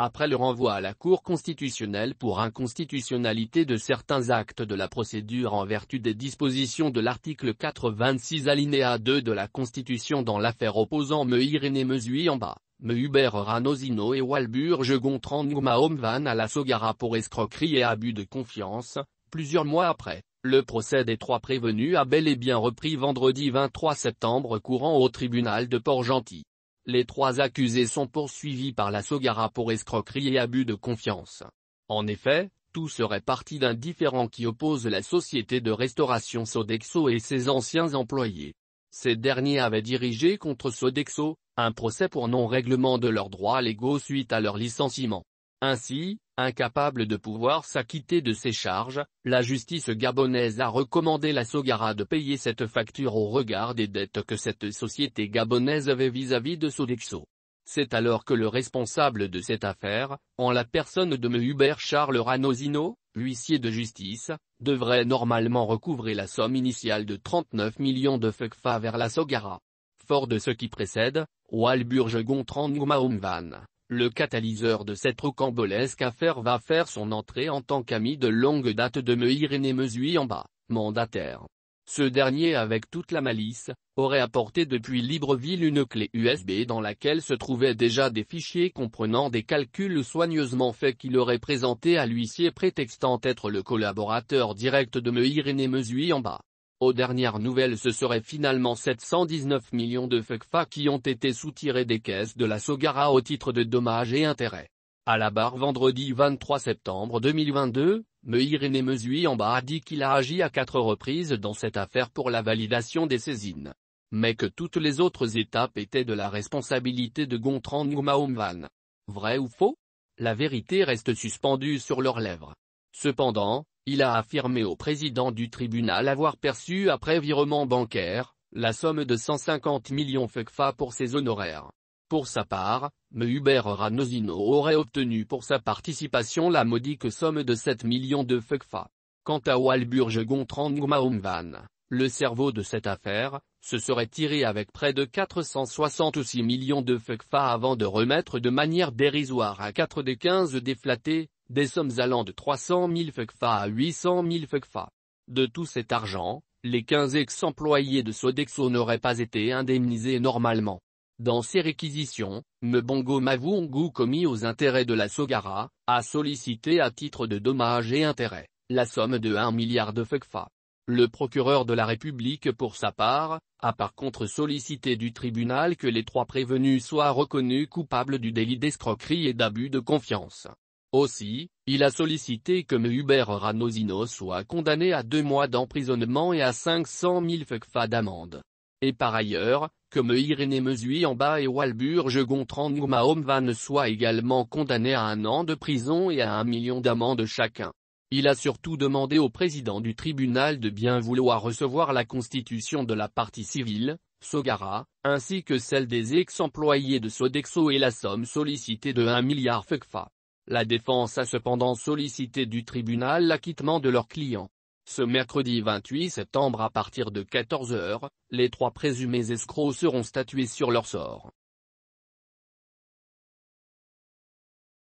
après le renvoi à la Cour constitutionnelle pour inconstitutionnalité de certains actes de la procédure en vertu des dispositions de l'article 86 alinéa 2 de la Constitution dans l'affaire opposant Me Irene Mezuiamba, Me Hubert Ranosino et Walburge Gontran Nguma à la Sogara pour escroquerie et abus de confiance, plusieurs mois après. Le procès des 3 prévenus a bel et bien repris vendredi 23 septembre courant au tribunal de Port-Gentil. Les 3 accusés sont poursuivis par la Sogara pour escroquerie et abus de confiance. En effet, tout serait parti d'un différend qui oppose la société de restauration Sodexo et ses anciens employés. Ces derniers avaient dirigé contre Sodexo un procès pour non-règlement de leurs droits légaux suite à leur licenciement. Ainsi, incapable de pouvoir s'acquitter de ses charges, la justice gabonaise a recommandé la Sogara de payer cette facture au regard des dettes que cette société gabonaise avait vis-à-vis de Sodexo. C'est alors que le responsable de cette affaire, en la personne de Me Hubert Charles Ranosino, huissier de justice, devrait normalement recouvrer la somme initiale de 39 millions de FCFA vers la Sogara. Fort de ce qui précède, Walburge Gontran Nguma, le catalyseur de cette rocambolesque affaire va faire son entrée en tant qu'ami de longue date de Me Irene Mezuiamba, mandataire. Ce dernier avec toute la malice, aurait apporté depuis Libreville une clé USB dans laquelle se trouvaient déjà des fichiers comprenant des calculs soigneusement faits qu'il aurait présentés à l'huissier prétextant être le collaborateur direct de Me Irene Mezuiamba. Aux dernières nouvelles ce serait finalement 719 millions de FCFA qui ont été soutirés des caisses de la Sogara au titre de dommages et intérêts. À la barre vendredi 23 septembre 2022, Me Irene Mezuiamba a dit qu'il a agi à 4 reprises dans cette affaire pour la validation des saisines. Mais que toutes les autres étapes étaient de la responsabilité de Gontran Nguma. Vrai ou faux? La vérité reste suspendue sur leurs lèvres. Cependant, il a affirmé au président du tribunal avoir perçu après virement bancaire, la somme de 150 millions FCFA pour ses honoraires. Pour sa part, Me Hubert Ranosino aurait obtenu pour sa participation la modique somme de 7 millions de FCFA. Quant à Walburge Gontran Nguma, le cerveau de cette affaire, se serait tiré avec près de 466 millions de FCFA avant de remettre de manière dérisoire à 4 des 15 déflatés, des sommes allant de 300 000 FCFA à 800 000 FCFA. De tout cet argent, les 15 ex-employés de Sodexo n'auraient pas été indemnisés normalement. Dans ses réquisitions, Mbongo Mavungu commis aux intérêts de la Sogara, a sollicité à titre de dommages et intérêts, la somme de 1 milliard de FCFA. Le procureur de la République pour sa part, a par contre sollicité du tribunal que les 3 prévenus soient reconnus coupables du délit d'escroquerie et d'abus de confiance. Aussi, il a sollicité que Me Hubert Ranosino soit condamné à 2 mois d'emprisonnement et à 500 000 FCFA d'amende. Et par ailleurs, que Me Irene Mezuiamba et Walburge Gontran Nguma soient également condamnés à 1 an de prison et à 1 million d'amende chacun. Il a surtout demandé au président du tribunal de bien vouloir recevoir la constitution de la partie civile, Sogara, ainsi que celle des ex-employés de Sodexo et la somme sollicitée de 1 milliard FCFA. La défense a cependant sollicité du tribunal l'acquittement de leurs clients. Ce mercredi 28 septembre à partir de 14 h, les 3 présumés escrocs seront statués sur leur sort.